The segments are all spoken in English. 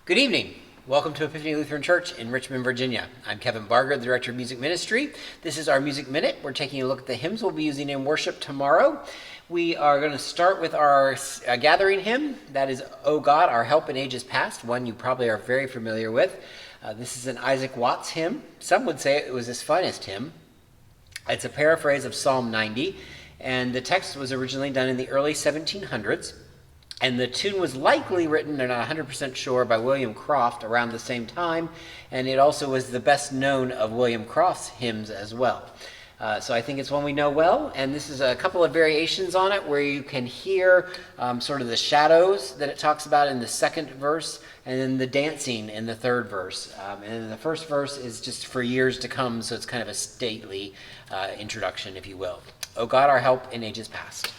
Good evening. Welcome to Epiphany Lutheran Church in Richmond, Virginia. I'm Kevin Barger, the Director of Music Ministry. This is our Music Minute. We're taking a look at the hymns we'll be using in worship tomorrow. We are going to start with our gathering hymn. That is, O God, Our Help in Ages Past, one you probably are very familiar with. This is an Isaac Watts hymn. Some would say it was his finest hymn. It's a paraphrase of Psalm 90, and the text was originally done in the early 1700s. And the tune was likely written, they're not 100% sure, by William Croft around the same time, and it also was the best known of William Croft's hymns as well. So I think it's one we know well, and this is a couple of variations on it where you can hear sort of the shadows that it talks about in the second verse, and then the dancing in the third verse. And the first verse is just for years to come, so it's kind of a stately introduction, if you will. O God, our help in ages past.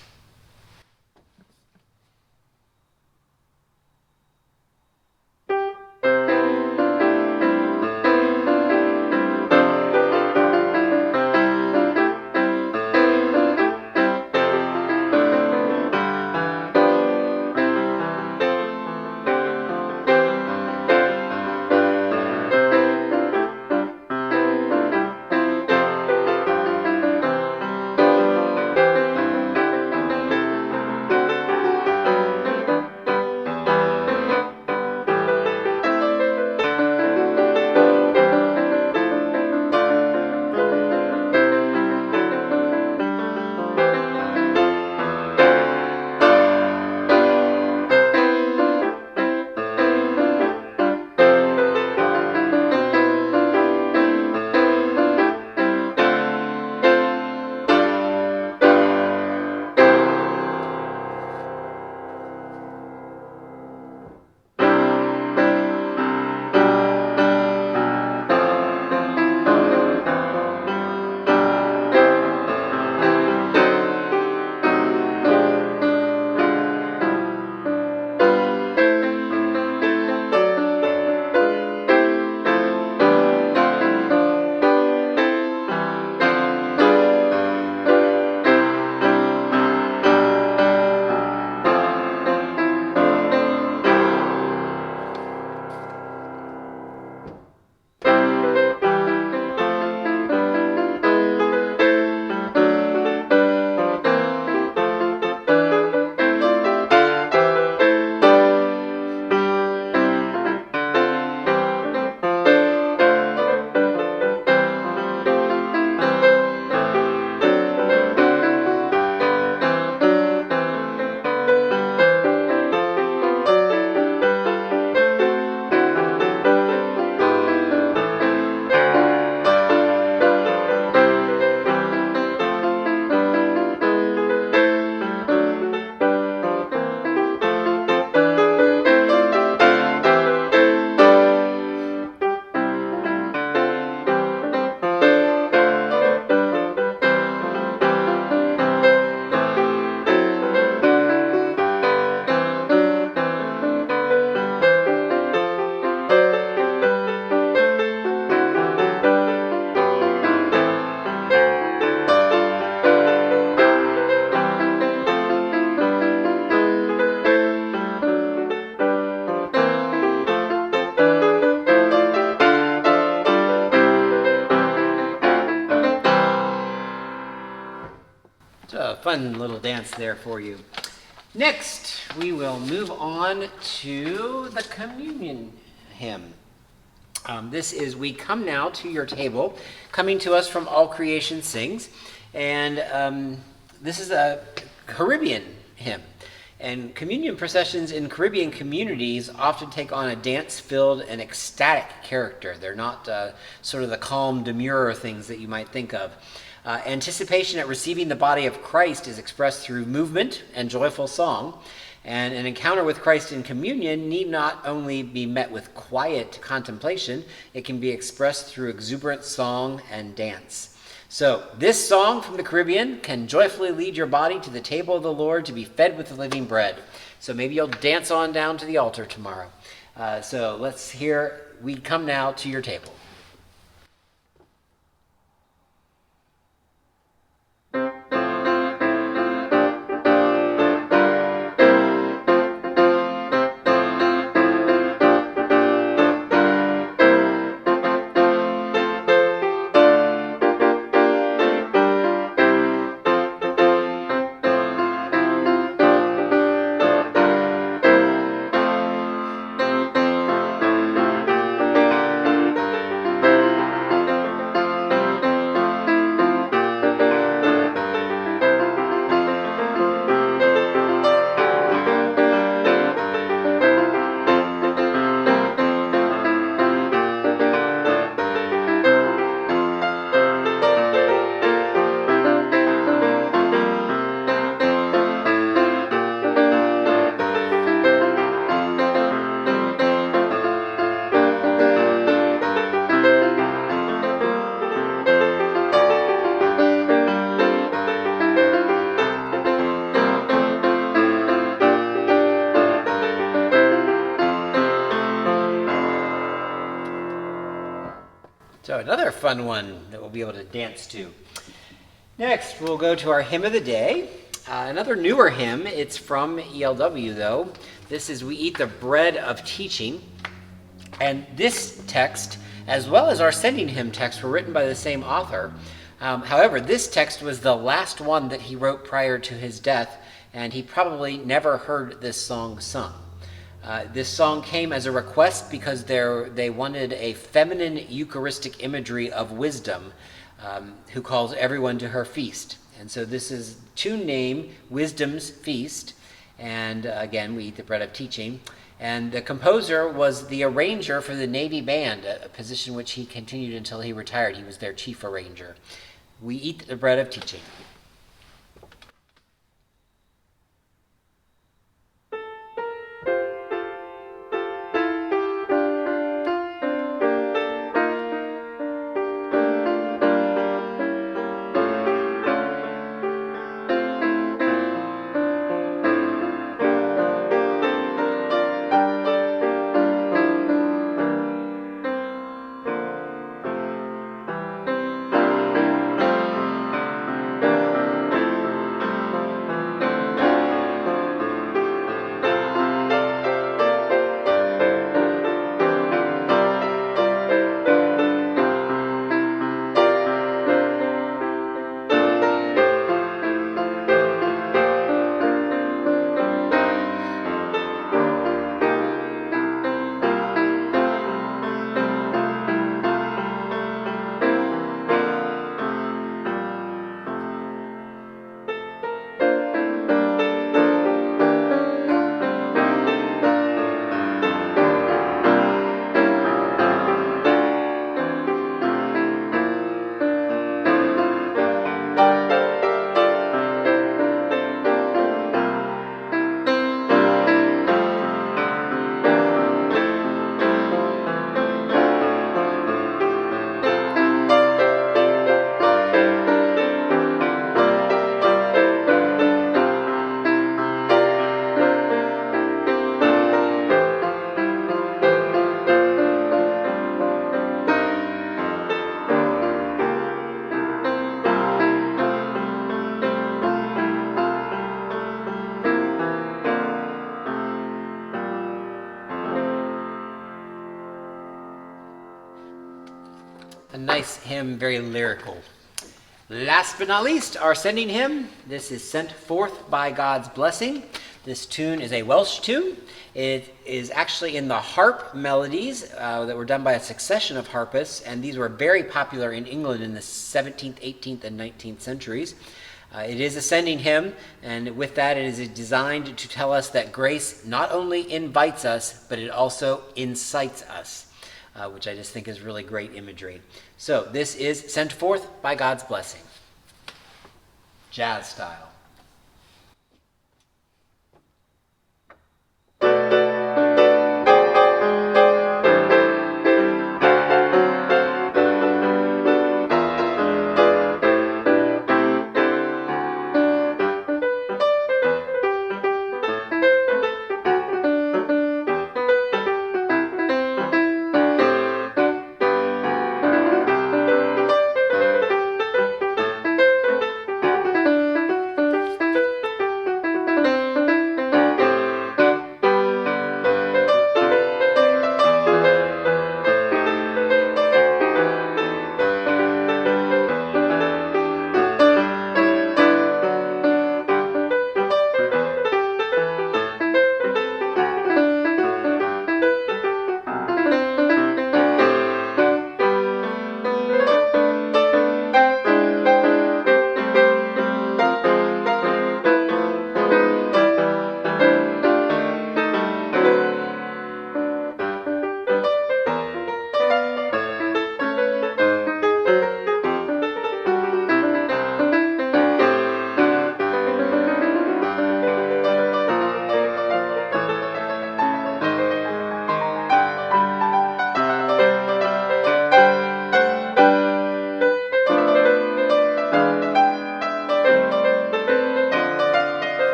Fun little dance there for you. Next, we will move on to the communion hymn. This is We Come Now to Your Table, coming to us from All Creation Sings. And this is a Caribbean hymn. And communion processions in Caribbean communities often take on a dance-filled and ecstatic character. They're not sort of the calm, demure things that you might think of. Anticipation at receiving the body of Christ is expressed through movement and joyful song, and an encounter with Christ in communion need not only be met with quiet contemplation, it can be expressed through exuberant song and dance. So this song from the Caribbean can joyfully lead your body to the table of the Lord to be fed with the living bread. So maybe you'll dance on down to the altar tomorrow. So let's hear We Come Now to Your Table. another fun one that we'll be able to dance to. Next, we'll go to our hymn of the day. Another newer hymn. It's from ELW, though. This is We Eat the Bread of Teaching. And this text, as well as our sending hymn text, were written by the same author. However, this text was the last one that he wrote prior to his death, and he probably never heard this song sung. This song came as a request because they wanted a feminine Eucharistic imagery of wisdom, who calls everyone to her feast. And so this is tune name, Wisdom's Feast. And again, we eat the bread of teaching. And the composer was the arranger for the Navy Band, a position which he continued until he retired. He was their chief arranger. We eat the bread of teaching. A nice hymn, very lyrical. Last but not least, our sending hymn. This is Sent Forth by God's Blessing. This tune is a Welsh tune. It is actually in the harp melodies that were done by a succession of harpists, and these were very popular in England in the 17th, 18th, and 19th centuries. It is a sending hymn, and with that it is designed to tell us that grace not only invites us, but it also incites us. Which I just think is really great imagery. So this is Sent Forth by God's Blessing. Jazz style.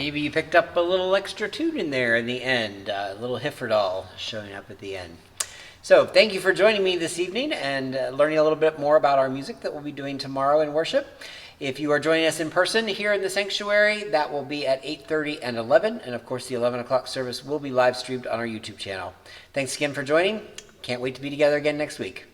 maybe you picked up a little extra tune in there in the end, a little Hifferdahl showing up at the end. So thank you for joining me this evening and learning a little bit more about our music that we'll be doing tomorrow in worship. If you are joining us in person here in the sanctuary, that will be at 8:30 and 11. And of course, the 11 o'clock service will be live streamed on our YouTube channel. Thanks again for joining. Can't wait to be together again next week.